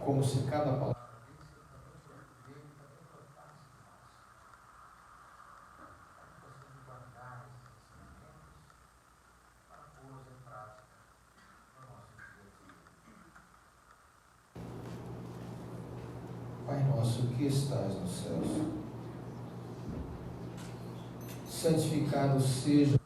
como se cada palavra Pai nosso que estás nos céus, santificado seja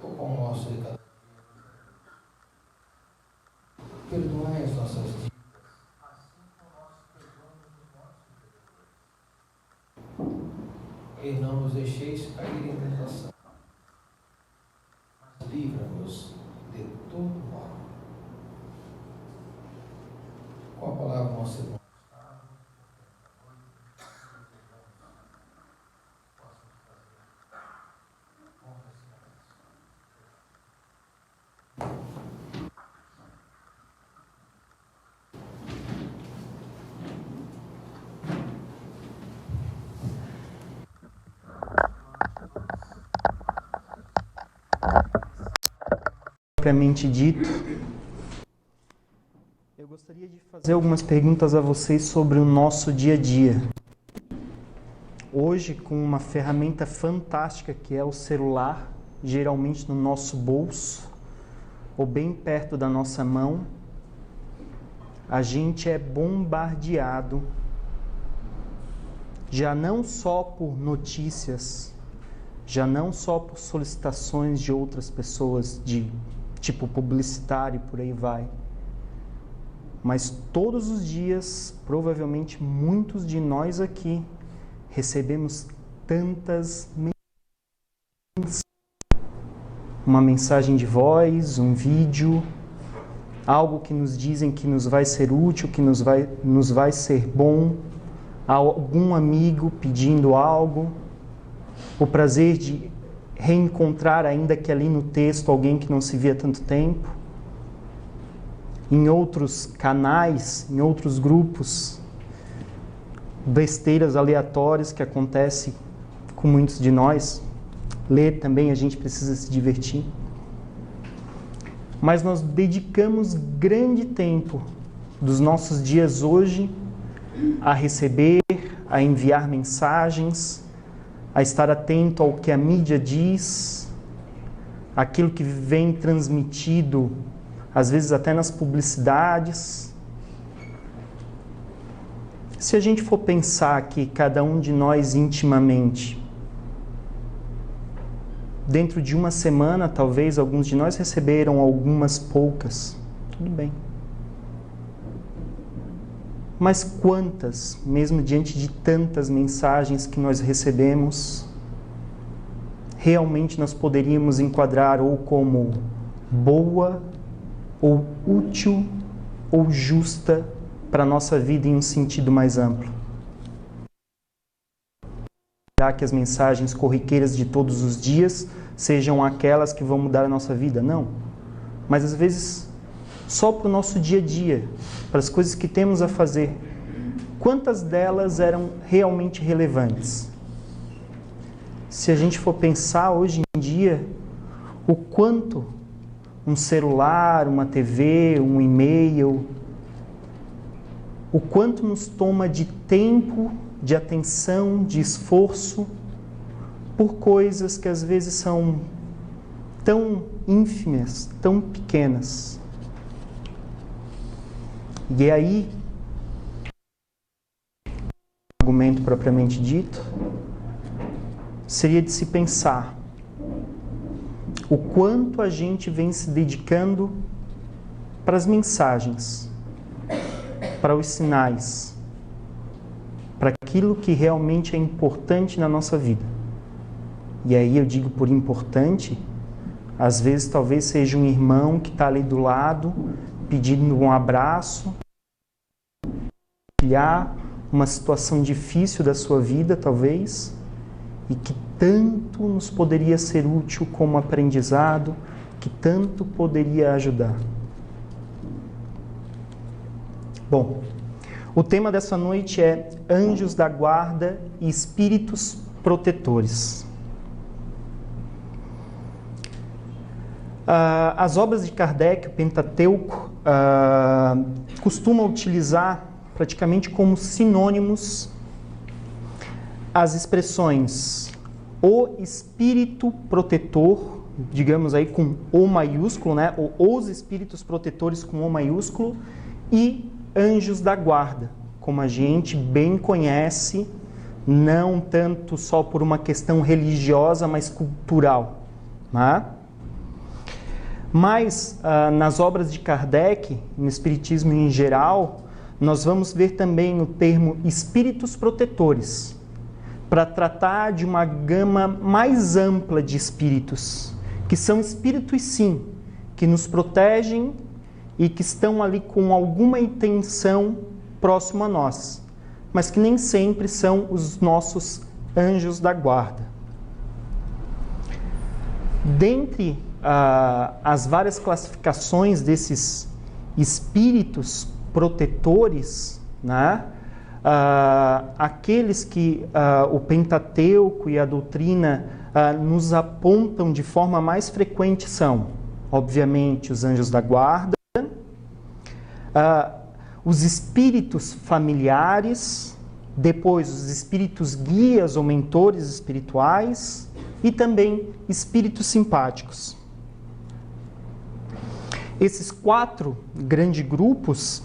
o pão nosso de cada dia. Perdoai as nossas dívidas, assim como nós perdoamos os nossos devedores. E não nos deixeis cair em tentação, mas livra-nos de todo mal. Com a palavra nosso irmão propriamente dito, eu gostaria de fazer algumas perguntas a vocês sobre o nosso dia a dia. Hoje, com uma ferramenta fantástica que é o celular, geralmente no nosso bolso ou bem perto da nossa mão, a gente é bombardeado já não só por notícias, já não só por solicitações de outras pessoas de tipo publicitário, por aí vai. Mas todos os dias, provavelmente muitos de nós aqui, recebemos tantas mensagens. Uma mensagem de voz, um vídeo, algo que nos dizem que nos vai ser útil, que nos vai ser bom, algum amigo pedindo algo, o prazer de reencontrar, ainda que ali no texto, alguém que não se via há tanto tempo. Em outros canais, em outros grupos, besteiras aleatórias que acontecem com muitos de nós. Ler também, a gente precisa se divertir. Mas nós dedicamos grande tempo dos nossos dias hoje a receber, a enviar mensagens, a estar atento ao que a mídia diz, aquilo que vem transmitido, às vezes até nas publicidades. Se a gente for pensar que cada um de nós intimamente, dentro de uma semana, talvez alguns de nós receberam algumas poucas, tudo bem. Mas quantas, mesmo diante de tantas mensagens que nós recebemos, realmente nós poderíamos enquadrar ou como boa, ou útil, ou justa para a nossa vida em um sentido mais amplo? Será que as mensagens corriqueiras de todos os dias sejam aquelas que vão mudar a nossa vida? Não. Mas às vezes, só para o nosso dia a dia, para as coisas que temos a fazer, quantas delas eram realmente relevantes? Se a gente for pensar hoje em dia, o quanto um celular, uma TV, um e-mail, o quanto nos toma de tempo, de atenção, de esforço, por coisas que às vezes são tão ínfimas, tão pequenas. E aí, o argumento propriamente dito, seria de se pensar o quanto a gente vem se dedicando para as mensagens, para os sinais, para aquilo que realmente é importante na nossa vida. E aí eu digo por importante, às vezes talvez seja um irmão que está ali do lado, pedindo um abraço, compartilhar uma situação difícil da sua vida, talvez, e que tanto nos poderia ser útil como aprendizado, que tanto poderia ajudar. Bom, O tema dessa noite é Anjos da Guarda e Espíritos Protetores. As obras de Kardec, o Pentateuco, costumam utilizar praticamente como sinônimos as expressões o espírito protetor, digamos aí com O maiúsculo, né? Ou os espíritos protetores com O maiúsculo, e anjos da guarda, como a gente bem conhece, não tanto só por uma questão religiosa, mas cultural, né? Mas nas obras de Kardec, no Espiritismo em geral, nós vamos ver também o termo espíritos protetores, para tratar de uma gama mais ampla de espíritos, que são espíritos sim, que nos protegem e que estão ali com alguma intenção próximo a nós, mas que nem sempre são os nossos anjos da guarda. Dentre as várias classificações desses espíritos protetores, né? Aqueles que o Pentateuco e a doutrina nos apontam de forma mais frequente são, obviamente, os anjos da guarda, os espíritos familiares, depois os espíritos guias ou mentores espirituais e também espíritos simpáticos. Esses 4 grandes grupos,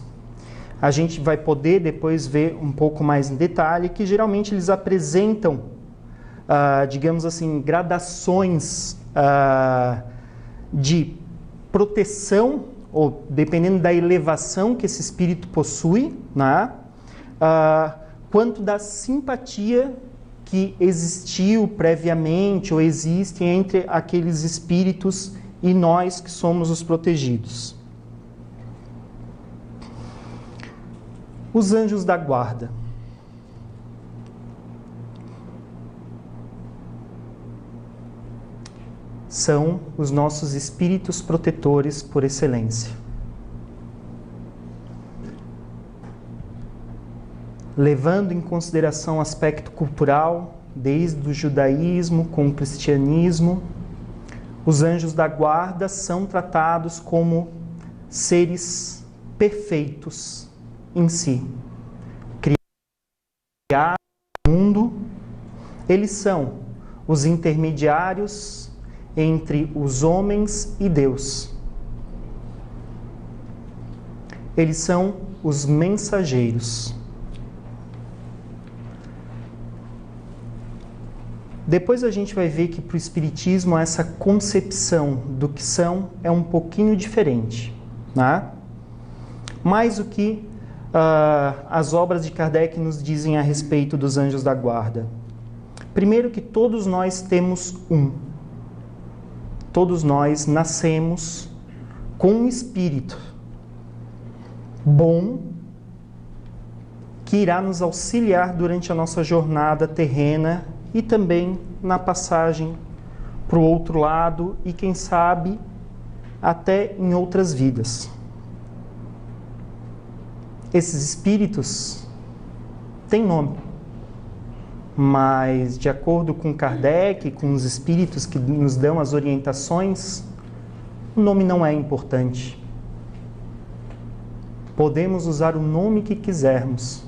a gente vai poder depois ver um pouco mais em detalhe, que geralmente eles apresentam, digamos assim, gradações de proteção, ou dependendo da elevação que esse espírito possui, né? Quanto da simpatia que existiu previamente ou existe entre aqueles espíritos e nós que somos os protegidos. Os anjos da guarda. São os nossos espíritos protetores por excelência. Levando em consideração o aspecto cultural, desde o judaísmo com o cristianismo, os anjos da guarda são tratados como seres perfeitos em si. Criados no mundo, eles são os intermediários entre os homens e Deus. Eles são os mensageiros. Depois a gente vai ver que para o Espiritismo essa concepção do que são é um pouquinho diferente, né? Mas o que as obras de Kardec nos dizem a respeito dos anjos da guarda? Primeiro que todos nós temos um. Todos nós nascemos com um espírito bom que irá nos auxiliar durante a nossa jornada terrena e também na passagem para o outro lado e, quem sabe, até em outras vidas. Esses espíritos têm nome, mas, de acordo com Kardec, com os espíritos que nos dão as orientações, o nome não é importante. Podemos usar o nome que quisermos,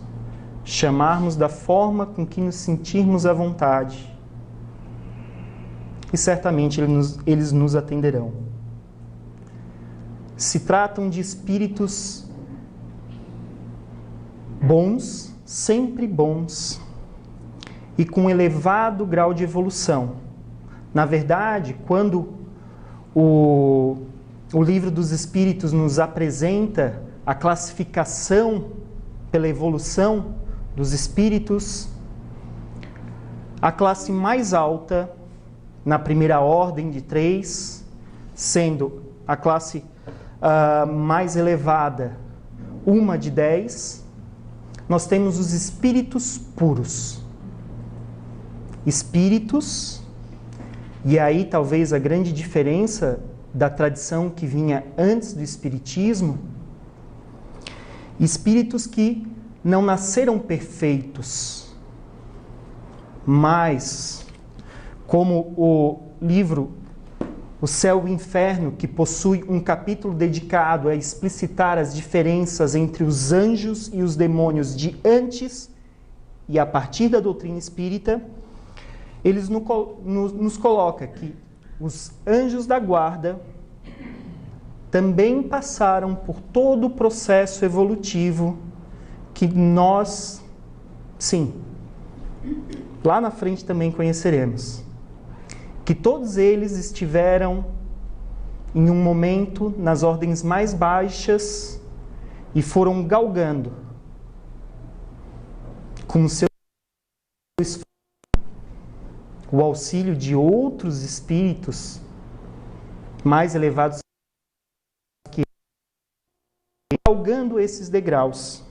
chamarmos da forma com que nos sentirmos à vontade, e certamente eles nos atenderão. Se tratam de espíritos bons, sempre bons, e com elevado grau de evolução. Na verdade, quando o Livro dos Espíritos nos apresenta a classificação pela evolução dos espíritos, a classe mais alta, na primeira ordem de 3, sendo a classe mais elevada, uma de 10, nós temos os espíritos puros. Espíritos, e aí talvez a grande diferença da tradição que vinha antes do espiritismo, espíritos que não nasceram perfeitos, mas, como o livro O Céu e o Inferno, que possui um capítulo dedicado a explicitar as diferenças entre os anjos e os demônios de antes e a partir da doutrina espírita, eles nos coloca que os anjos da guarda também passaram por todo o processo evolutivo que nós, sim, lá na frente também conheceremos. Que todos eles estiveram em um momento nas ordens mais baixas e foram galgando com o seu esforço o auxílio de outros espíritos mais elevados que galgando esses degraus.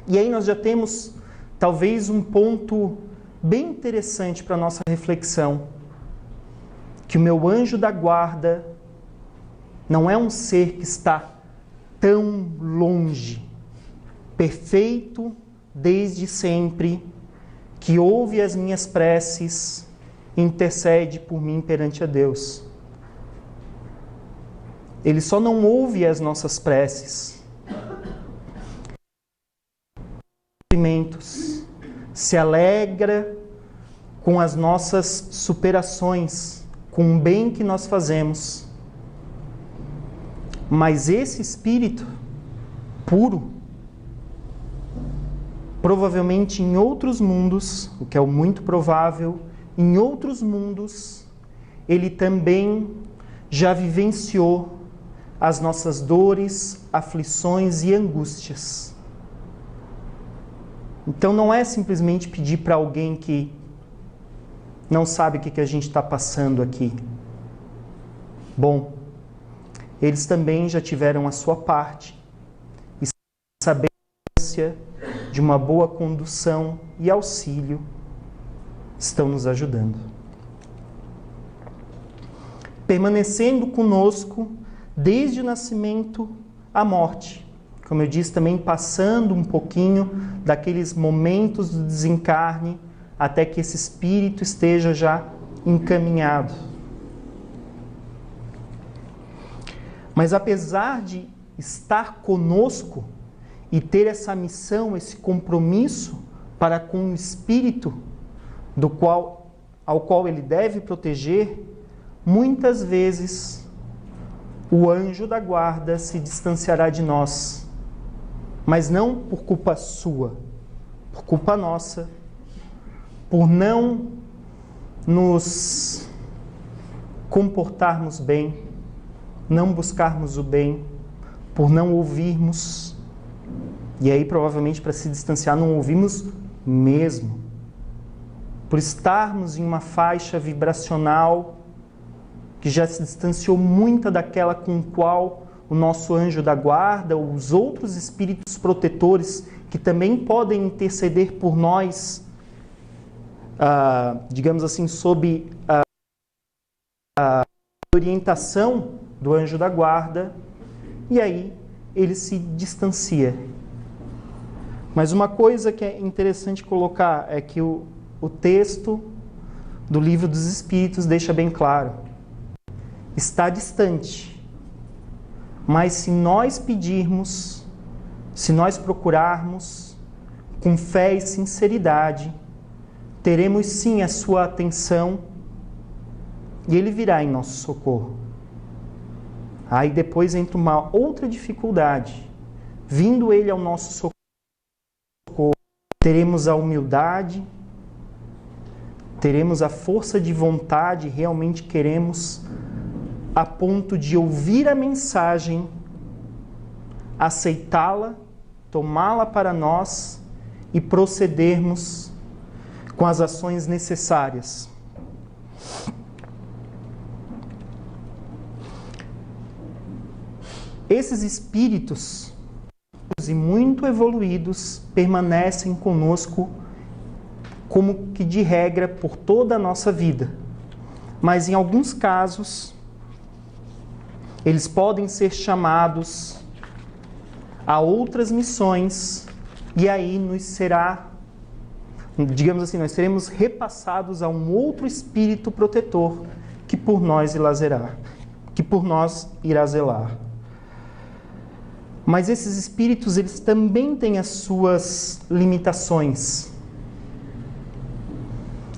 E aí nós já temos talvez um ponto bem interessante para a nossa reflexão. Que o meu anjo da guarda não é um ser que está tão longe, perfeito desde sempre, que ouve as minhas preces e intercede por mim perante a Deus. Ele só não ouve as nossas preces, se alegra com as nossas superações, com o bem que nós fazemos. Mas esse espírito puro, provavelmente em outros mundos, o que é muito provável, em outros mundos, ele também já vivenciou as nossas dores, aflições e angústias. Então não é simplesmente pedir para alguém que não sabe o que a gente está passando aqui. Bom, eles também já tiveram a sua parte e sabência de uma boa condução e auxílio estão nos ajudando. Permanecendo conosco desde o nascimento à morte. Como eu disse, também passando um pouquinho daqueles momentos do desencarne até que esse espírito esteja já encaminhado. Mas apesar de estar conosco e ter essa missão, esse compromisso para com o espírito ao qual ele deve proteger, muitas vezes o anjo da guarda se distanciará de nós, mas não por culpa sua, por culpa nossa, por não nos comportarmos bem, não buscarmos o bem, por não ouvirmos. E aí, provavelmente, para se distanciar, não ouvimos mesmo. Por estarmos em uma faixa vibracional que já se distanciou muito daquela com qual o nosso anjo da guarda, ou os outros espíritos protetores, que também podem interceder por nós, digamos assim, sob a orientação do anjo da guarda, e aí ele se distancia. Mas uma coisa que é interessante colocar é que o texto do Livro dos Espíritos deixa bem claro: está distante, mas se nós pedirmos, se nós procurarmos com fé e sinceridade, teremos sim a sua atenção e ele virá em nosso socorro. Aí depois entra uma outra dificuldade. Vindo ele ao nosso socorro, teremos a humildade, teremos a força de vontade, realmente queremos, a ponto de ouvir a mensagem, aceitá-la, tomá-la para nós e procedermos com as ações necessárias. Esses espíritos e muito evoluídos permanecem conosco como que de regra por toda a nossa vida. Mas em alguns casos, eles podem ser chamados a outras missões e aí nos será, digamos assim, nós seremos repassados a um outro espírito protetor que por nós irá zelar. Mas esses espíritos, eles também têm as suas limitações.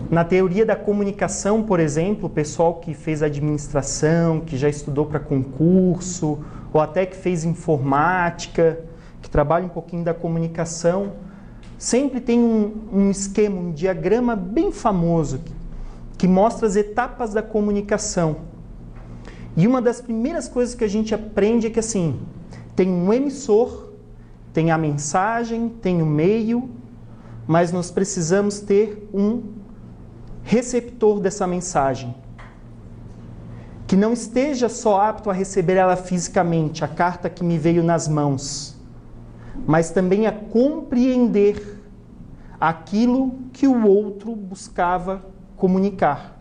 Na teoria da comunicação, por exemplo, o pessoal que fez administração, que já estudou para concurso, ou até que fez informática, que trabalha um pouquinho da comunicação, sempre tem um esquema, um diagrama bem famoso, que mostra as etapas da comunicação. E uma das primeiras coisas que a gente aprende é que, assim, tem um emissor, tem a mensagem, tem o meio, mas nós precisamos ter um receptor dessa mensagem, que não esteja só apto a receber ela fisicamente, a carta que me veio nas mãos, mas também a compreender aquilo que o outro buscava comunicar.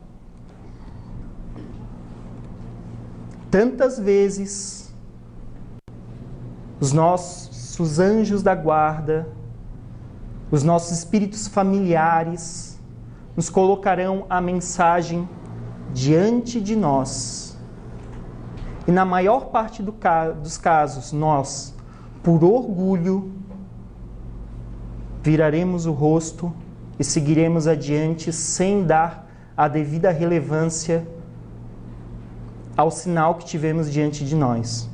Tantas vezes, os nossos anjos da guarda, os nossos espíritos familiares, nos colocarão a mensagem diante de nós. E na maior parte dos casos, nós, por orgulho, viraremos o rosto e seguiremos adiante sem dar a devida relevância ao sinal que tivemos diante de nós.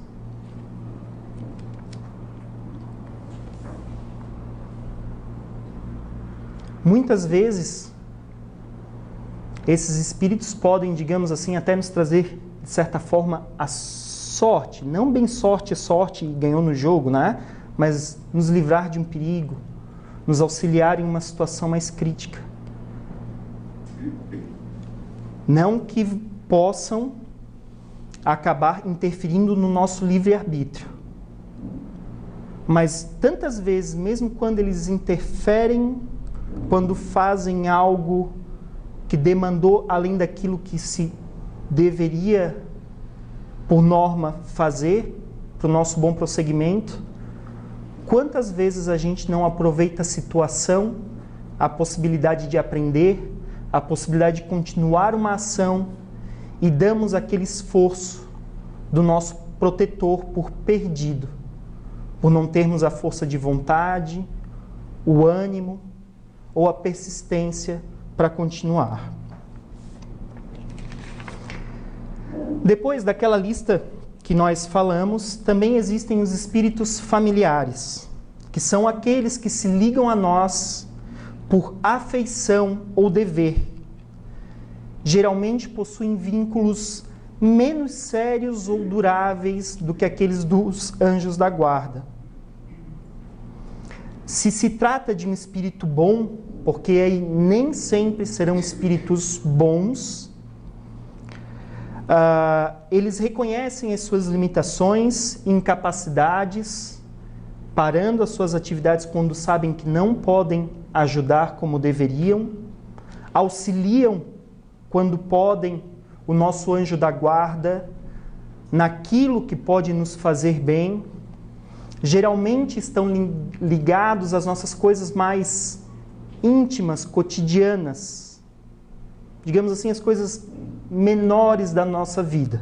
Muitas vezes, esses espíritos podem, digamos assim, até nos trazer, de certa forma, a sorte. Não bem sorte e ganhou no jogo, né? Mas nos livrar de um perigo, nos auxiliar em uma situação mais crítica. Não que possam acabar interferindo no nosso livre-arbítrio. Mas tantas vezes, mesmo quando eles interferem, quando fazem algo que demandou além daquilo que se deveria, por norma, fazer para o nosso bom prosseguimento, quantas vezes a gente não aproveita a situação, a possibilidade de aprender, a possibilidade de continuar uma ação e damos aquele esforço do nosso protetor por perdido, por não termos a força de vontade, o ânimo ou a persistência para continuar. Depois daquela lista que nós falamos, também existem os espíritos familiares, que são aqueles que se ligam a nós por afeição ou dever. Geralmente possuem vínculos menos sérios ou duráveis do que aqueles dos anjos da guarda. Se se trata de um espírito bom, porque aí nem sempre serão espíritos bons, eles reconhecem as suas limitações, incapacidades, parando as suas atividades quando sabem que não podem ajudar como deveriam, auxiliam quando podem o nosso anjo da guarda naquilo que pode nos fazer bem. Geralmente estão ligados às nossas coisas mais íntimas, cotidianas, digamos assim, as coisas menores da nossa vida.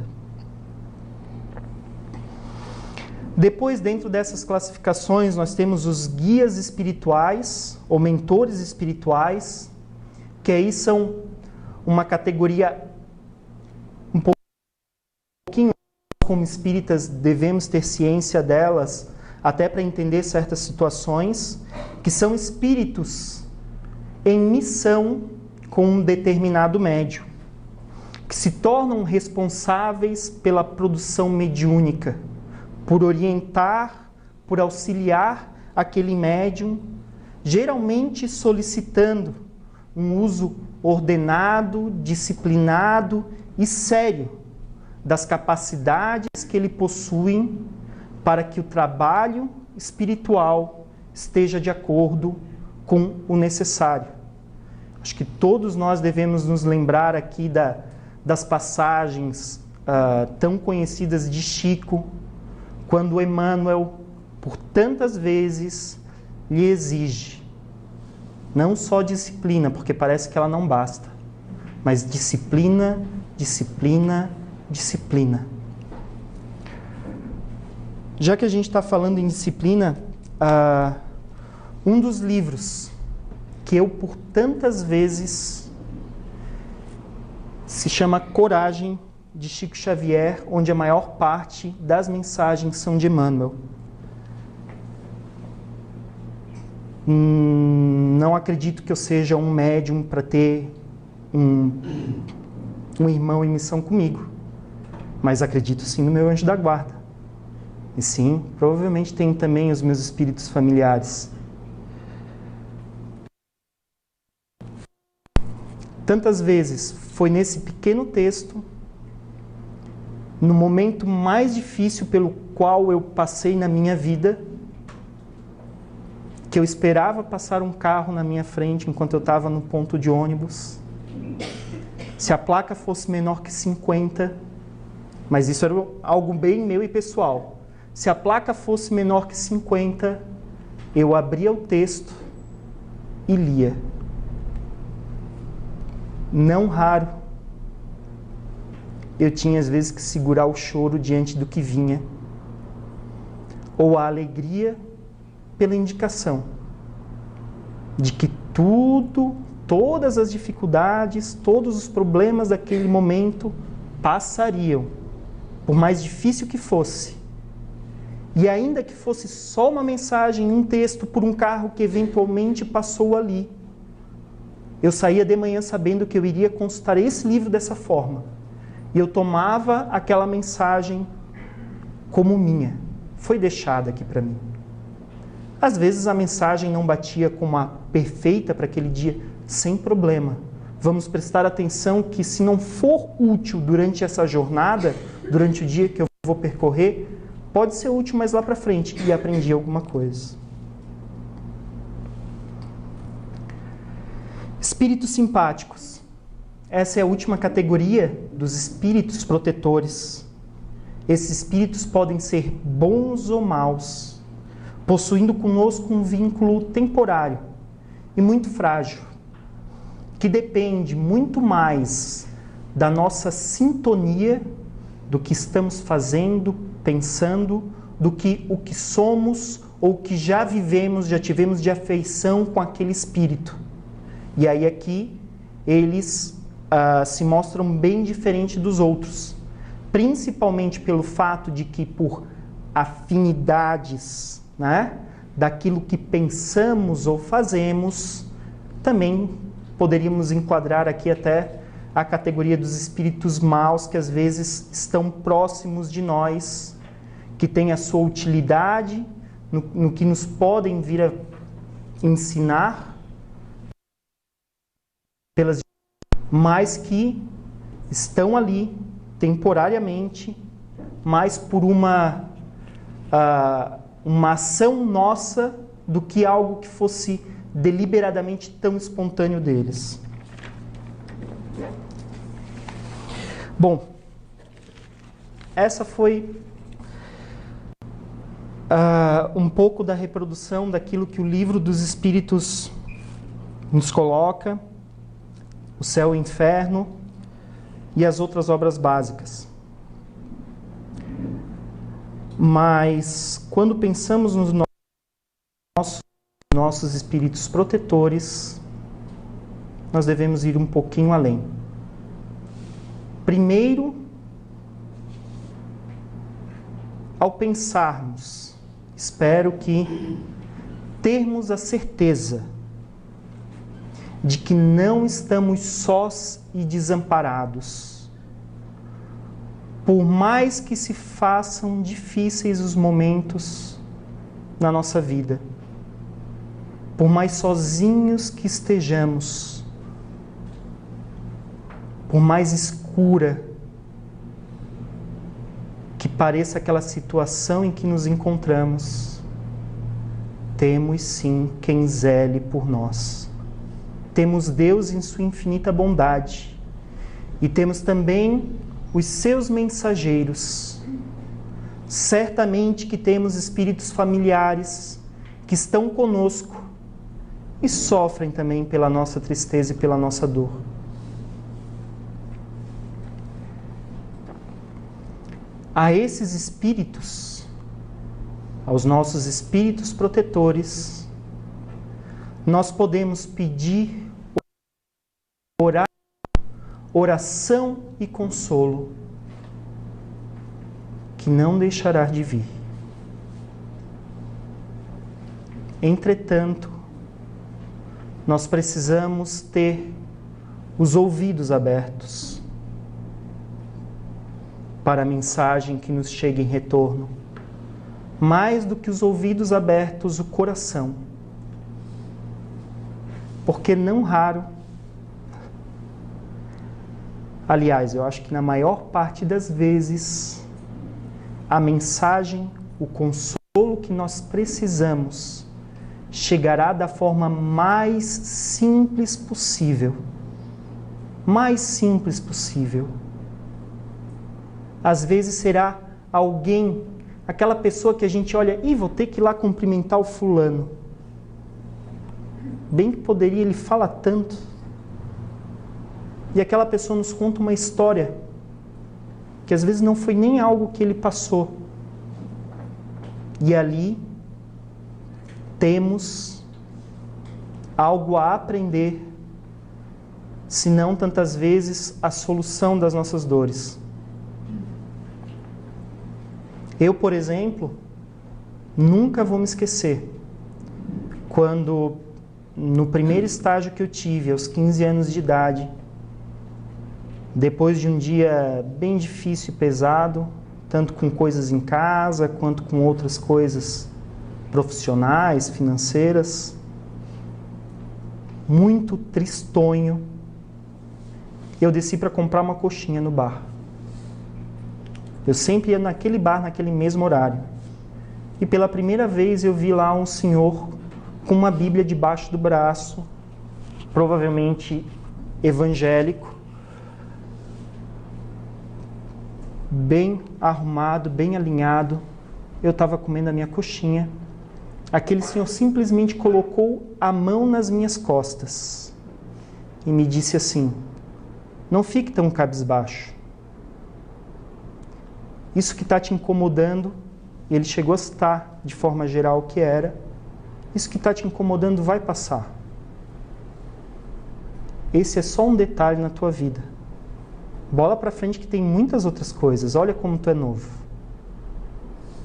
Depois, dentro dessas classificações, nós temos os guias espirituais, ou mentores espirituais, que aí são uma categoria um pouquinho, como espíritas devemos ter ciência delas, até para entender certas situações, que são espíritos em missão com um determinado médium, que se tornam responsáveis pela produção mediúnica, por orientar, por auxiliar aquele médium, geralmente solicitando um uso ordenado, disciplinado e sério das capacidades que ele possui para que o trabalho espiritual esteja de acordo com o necessário. Acho que todos nós devemos nos lembrar aqui das passagens tão conhecidas de Chico, quando Emmanuel, por tantas vezes, lhe exige não só disciplina, porque parece que ela não basta, mas disciplina, disciplina, disciplina. Já que a gente está falando em disciplina, um dos livros que eu por tantas vezes se chama Coragem, de Chico Xavier, onde a maior parte das mensagens são de Emmanuel. Não acredito que eu seja um médium para ter um irmão em missão comigo, mas acredito sim no meu anjo da guarda. E sim, provavelmente tem também os meus espíritos familiares. Tantas vezes foi nesse pequeno texto, no momento mais difícil pelo qual eu passei na minha vida, que eu esperava passar um carro na minha frente enquanto eu estava no ponto de ônibus. Se a placa fosse menor que 50, mas isso era algo bem meu e pessoal. Se a placa fosse menor que 50, eu abria o texto e lia. Não raro, eu tinha às vezes que segurar o choro diante do que vinha, ou a alegria pela indicação de que todas as dificuldades, todos os problemas daquele momento passariam, por mais difícil que fosse. E ainda que fosse só uma mensagem, um texto por um carro que eventualmente passou ali, eu saía de manhã sabendo que eu iria consultar esse livro dessa forma. E eu tomava aquela mensagem como minha. Foi deixada aqui para mim. Às vezes a mensagem não batia como a perfeita para aquele dia, sem problema. Vamos prestar atenção que se não for útil durante essa jornada, durante o dia que eu vou percorrer, pode ser útil mais lá para frente e aprendi alguma coisa. Espíritos simpáticos. Essa é a última categoria dos espíritos protetores. Esses espíritos podem ser bons ou maus, possuindo conosco um vínculo temporário e muito frágil, que depende muito mais da nossa sintonia, do que estamos fazendo, pensando, do que o que somos ou o que já vivemos, já tivemos de afeição com aquele espírito. E aí aqui eles se mostram bem diferentes dos outros, principalmente pelo fato de que por afinidades, né, daquilo que pensamos ou fazemos, também poderíamos enquadrar aqui até a categoria dos espíritos maus, que às vezes estão próximos de nós, que têm a sua utilidade no que nos podem vir a ensinar, mas que estão ali temporariamente, mais por uma ação nossa do que algo que fosse deliberadamente tão espontâneo deles. Bom, essa foi um pouco da reprodução daquilo que o Livro dos Espíritos nos coloca, o Céu e o Inferno e as outras obras básicas. Mas quando pensamos nos nossos espíritos protetores, nós devemos ir um pouquinho além. Primeiro, ao pensarmos, espero que termos a certeza de que não estamos sós e desamparados. Por mais que se façam difíceis os momentos na nossa vida, por mais sozinhos que estejamos, por mais escura que pareça aquela situação em que nos encontramos, temos sim quem zele por nós. Temos Deus em sua infinita bondade e temos também os seus mensageiros. Certamente que temos espíritos familiares que que estão conosco e sofrem também pela nossa tristeza e pela nossa dor. A esses espíritos, aos nossos espíritos protetores, nós podemos pedir oração e consolo, que não deixará de vir. Entretanto, nós precisamos ter os ouvidos abertos para a mensagem que nos chega em retorno. Mais do que os ouvidos abertos, o coração. Porque não raro, aliás, eu acho que na maior parte das vezes, a mensagem, o consolo que nós precisamos, chegará da forma mais simples possível. Mais simples possível. Às vezes será alguém, aquela pessoa que a gente olha, vou ter que ir lá cumprimentar o fulano. Bem que poderia, ele fala tanto. E aquela pessoa nos conta uma história, que às vezes não foi nem algo que ele passou. E ali temos algo a aprender, se não tantas vezes a solução das nossas dores. Eu, por exemplo, nunca vou me esquecer quando, no primeiro estágio que eu tive, aos 15 anos de idade, depois de um dia bem difícil e pesado, tanto com coisas em casa, quanto com outras coisas profissionais, financeiras, muito tristonho, eu desci para comprar uma coxinha no bar. Eu sempre ia naquele bar, naquele mesmo horário. E pela primeira vez eu vi lá um senhor com uma Bíblia debaixo do braço, provavelmente evangélico, bem arrumado, bem alinhado. Eu estava comendo a minha coxinha. Aquele senhor simplesmente colocou a mão nas minhas costas e me disse assim: não fique tão cabisbaixo. Isso que está te incomodando, ele chegou a citar de forma geral o que era, isso que está te incomodando vai passar. Esse é só um detalhe na tua vida. Bola para frente que tem muitas outras coisas. Olha como tu é novo.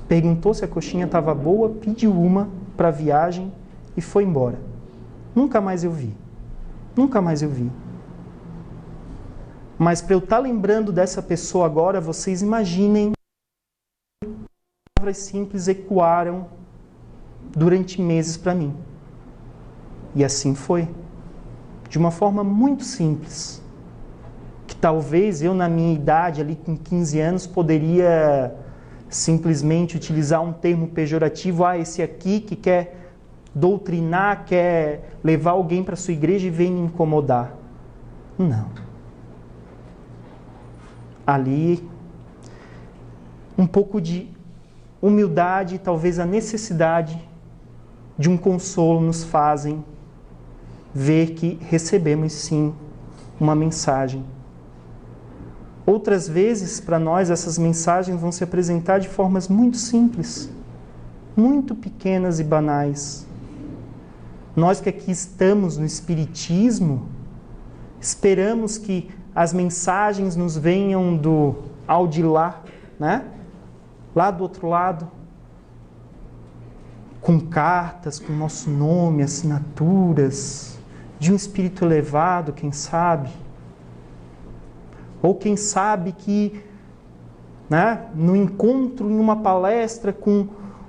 Perguntou se a coxinha estava boa, pediu uma para a viagem e foi embora. Nunca mais eu vi. Nunca mais eu vi. Mas para eu estar lembrando dessa pessoa agora, vocês imaginem, palavras simples ecoaram durante meses para mim. E assim foi. De uma forma muito simples. Que talvez eu, na minha idade, ali com 15 anos, poderia simplesmente utilizar um termo pejorativo. Esse aqui que quer doutrinar, quer levar alguém para sua igreja e vem me incomodar. Não. Ali, um pouco de humildade, talvez a necessidade de um consolo nos fazem ver que recebemos sim uma mensagem. Outras vezes, para nós, essas mensagens vão se apresentar de formas muito simples, muito pequenas e banais. Nós que aqui estamos no Espiritismo, esperamos que as mensagens nos venham do ao de lá, né? Lá do outro lado, com cartas, com nosso nome, assinaturas, de um espírito elevado, quem sabe? Ou quem sabe que, né, no encontro, em uma palestra com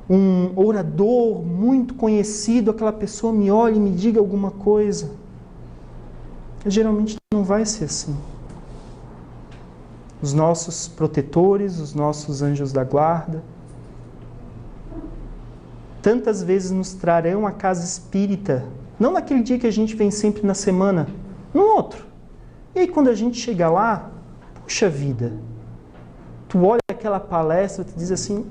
um orador muito conhecido, aquela pessoa me olhe e me diga alguma coisa. Geralmente não vai ser assim. Os nossos protetores, os nossos anjos da guarda, tantas vezes nos trarão à casa espírita, não naquele dia que a gente vem sempre na semana, no outro. E aí quando a gente chega lá, puxa vida, tu olha aquela palestra e tu diz assim,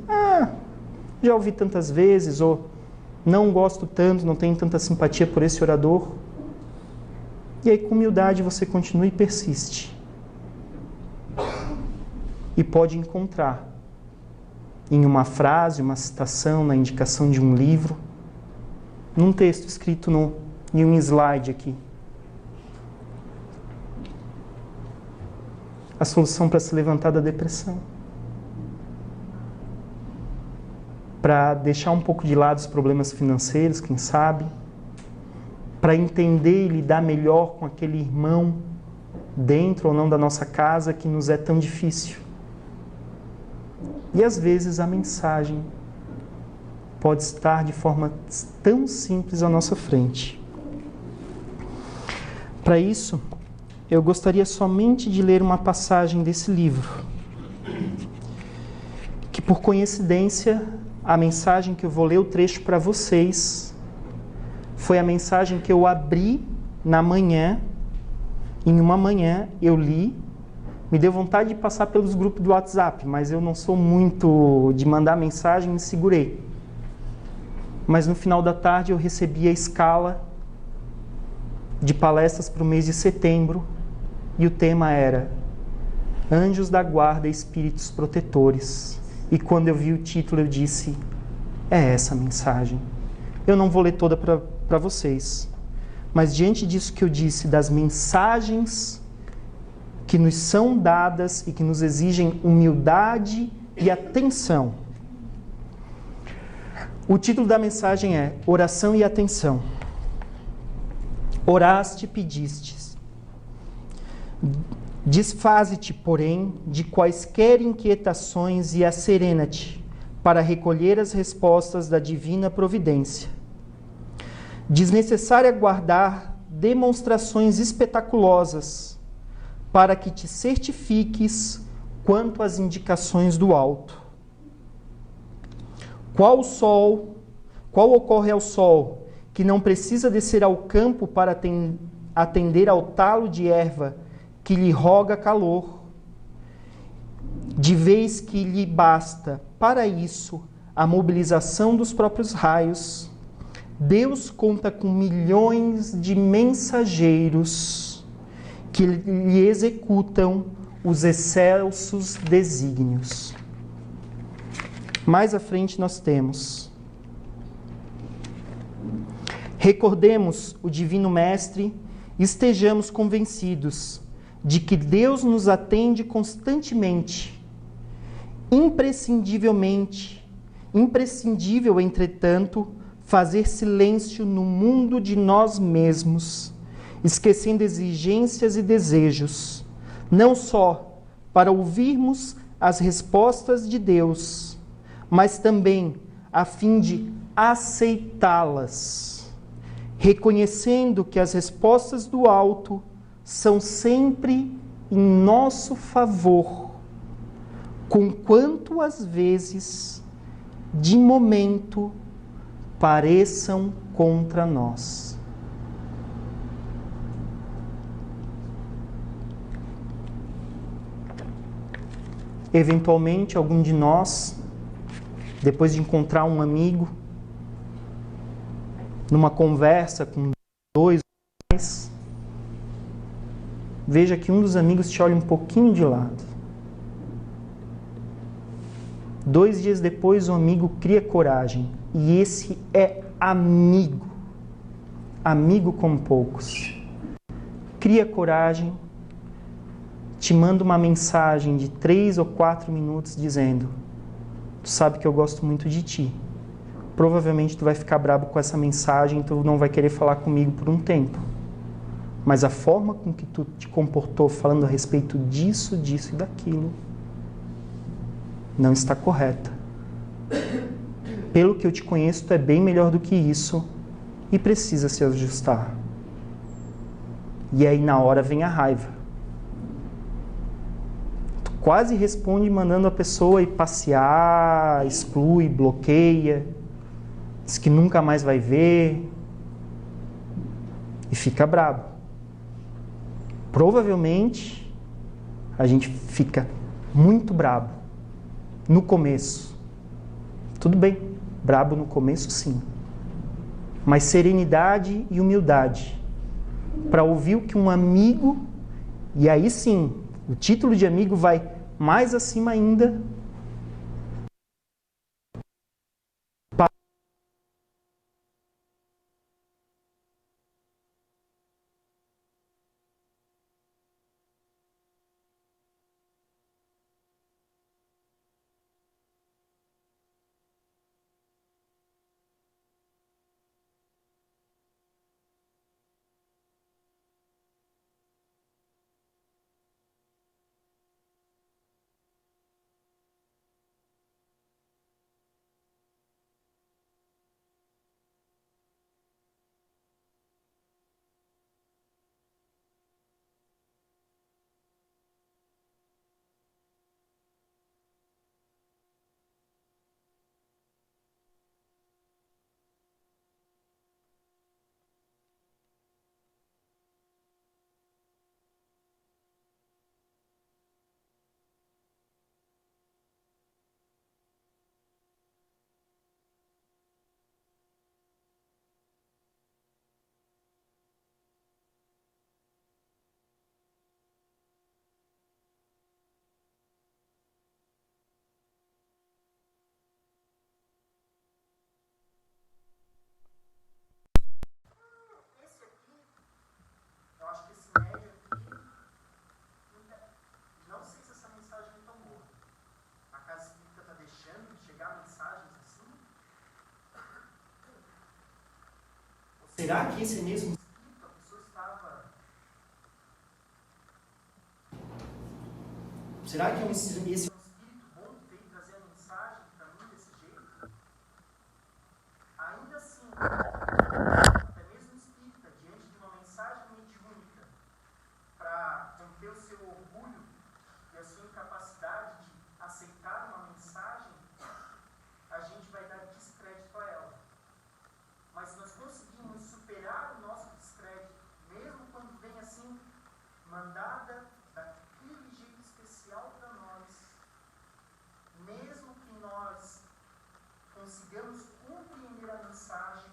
já ouvi tantas vezes, ou não gosto tanto, não tenho tanta simpatia por esse orador. E aí, com humildade, você continua e persiste. E pode encontrar em uma frase, uma citação, na indicação de um livro, num texto escrito em um slide aqui, a solução para se levantar da depressão. Para deixar um pouco de lado os problemas financeiros, quem sabe, para entender e lidar melhor com aquele irmão dentro ou não da nossa casa que nos é tão difícil. E às vezes a mensagem pode estar de forma tão simples à nossa frente. Para isso, eu gostaria somente de ler uma passagem desse livro, que por coincidência, a mensagem que eu vou ler o trecho para vocês foi a mensagem que eu abri na manhã, em uma manhã eu li, me deu vontade de passar pelos grupos do WhatsApp, mas eu não sou muito de mandar mensagem, me segurei. Mas no final da tarde eu recebi a escala de palestras para o mês de setembro e o tema era Anjos da Guarda e Espíritos Protetores. E quando eu vi o título eu disse, é essa a mensagem. Eu não vou ler toda para vocês, mas diante disso que eu disse, das mensagens que nos são dadas e que nos exigem humildade e atenção. O título da mensagem é Oração e Atenção. Oraste e pedistes. Desfaze-te, porém, de quaisquer inquietações e asserena-te para recolher as respostas da divina providência. Desnecessário é guardar demonstrações espetaculosas para que te certifiques quanto às indicações do alto. Qual ocorre ao sol, que não precisa descer ao campo para atender ao talo de erva que lhe roga calor, de vez que lhe basta, para isso, a mobilização dos próprios raios, Deus conta com milhões de mensageiros que lhe executam os excelsos desígnios. Mais à frente nós temos: recordemos o Divino Mestre e estejamos convencidos de que Deus nos atende constantemente, imprescindível, entretanto, fazer silêncio no mundo de nós mesmos, esquecendo exigências e desejos, não só para ouvirmos as respostas de Deus, mas também a fim de aceitá-las, reconhecendo que as respostas do alto são sempre em nosso favor, conquanto às vezes, de momento, pareçam contra nós. Eventualmente, algum de nós, depois de encontrar um amigo, numa conversa com dois ou mais, veja que um dos amigos te olha um pouquinho de lado. 2 dias depois, o amigo cria coragem. E esse é amigo. Amigo como poucos. Cria coragem, te manda uma mensagem de 3 ou 4 minutos dizendo: tu sabe que eu gosto muito de ti. Provavelmente tu vai ficar bravo com essa mensagem, tu não vai querer falar comigo por um tempo. Mas a forma com que tu te comportou falando a respeito disso, disso e daquilo não está correta. Pelo que eu te conheço, tu é bem melhor do que isso e precisa se ajustar. E aí na hora vem a raiva. Tu quase responde mandando a pessoa ir passear, exclui, bloqueia, diz que nunca mais vai ver e fica bravo. Provavelmente a gente fica muito bravo no começo. Tudo bem, brabo no começo sim. mas serenidade e humildade, para ouvir o que um amigo, e aí sim, o título de amigo vai mais acima ainda, será que esse mesmo espírito, a pessoa estava... Será que esse é um espírito bom que veio trazer a mensagem para mim desse jeito? Ainda assim, até mesmo espírita, diante de uma mensagem mediúnica, para romper o seu orgulho e a sua incapacidade de aceitar uma mensagem, a gente vai dar descrédito a ela. Mas nós conseguimos superar o nosso descrédito, mesmo quando vem assim, mandada daquele jeito especial para nós, mesmo que nós consigamos compreender a mensagem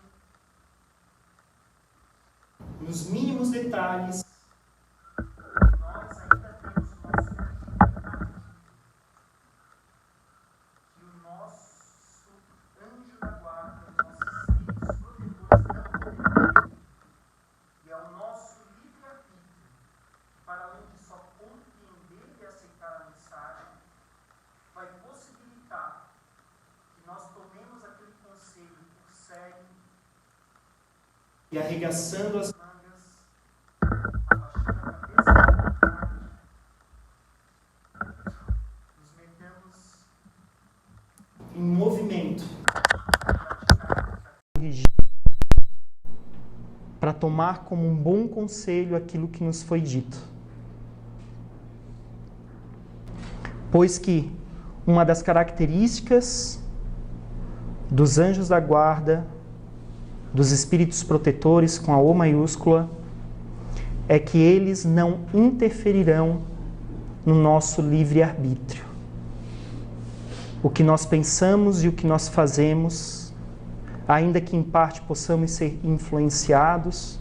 nos mínimos detalhes, nós ainda temos o nosso limite. Que o nosso anjo da guarda, nossos espíritos protetores não poderão. E é o nosso livre-arbítrio, para além de só compreender e aceitar a mensagem, vai possibilitar que nós tomemos aquele conselho por sério e arregaçando as mangas, abaixando a cabeça, nos metemos em movimento para tomar como um bom conselho aquilo que nos foi dito. Pois que uma das características dos anjos da guarda, dos espíritos protetores com a O maiúscula, é que eles não interferirão no nosso livre-arbítrio. O que nós pensamos e o que nós fazemos, ainda que em parte possamos ser influenciados,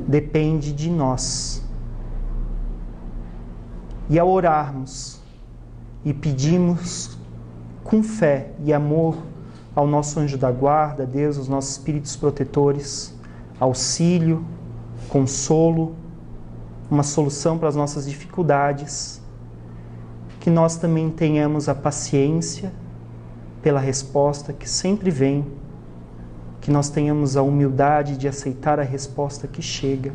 depende de nós. E ao orarmos e pedimos com fé e amor ao nosso anjo da guarda, a Deus, os nossos espíritos protetores, auxílio, consolo, uma solução para as nossas dificuldades, que nós também tenhamos a paciência pela resposta que sempre vem, que nós tenhamos a humildade de aceitar a resposta que chega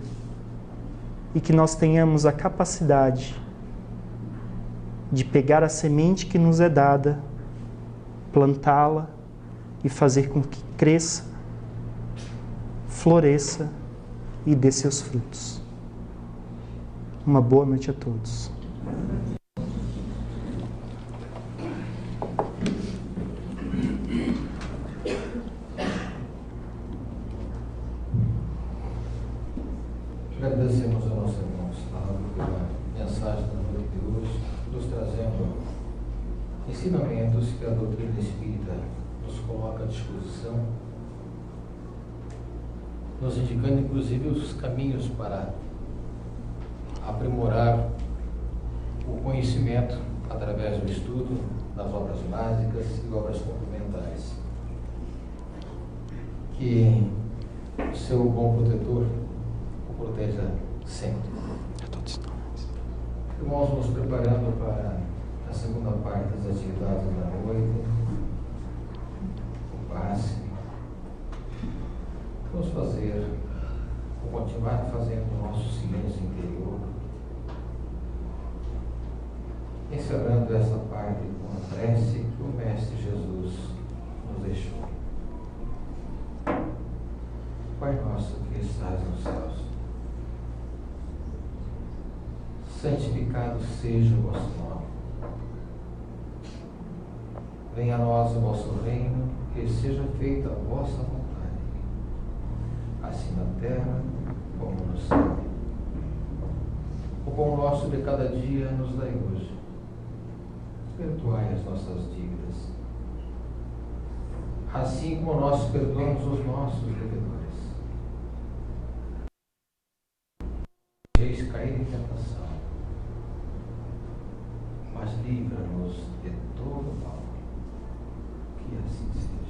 e que nós tenhamos a capacidade de pegar a semente que nos é dada, plantá-la e fazer com que cresça, floresça e dê seus frutos. Uma boa noite a todos. Agradecemos ao nosso irmão Gustavo pela mensagem da noite de hoje, nos trazendo ensinamentos que a doutrina espírita nos coloca à disposição nos indicando inclusive os caminhos para aprimorar o conhecimento através do estudo das obras básicas e obras complementares. Que o seu bom protetor o proteja sempre. Irmãos, nos preparando para a segunda parte das atividades da noite, o passe. Vamos fazer, ou continuar fazendo o nosso silêncio interior, encerrando essa parte com a prece que o Mestre Jesus nos deixou. Pai nosso que estás nos céus, santificado seja o vosso nome. Venha a nós o vosso reino, que seja feita a vossa vontade, assim na terra como no céu. O pão nosso de cada dia nos dai hoje. Perdoai as nossas dívidas, assim como nós perdoamos os nossos devedores. Não deixeis cair em tentação, mas livra-nos de todo mal. Que assim seja.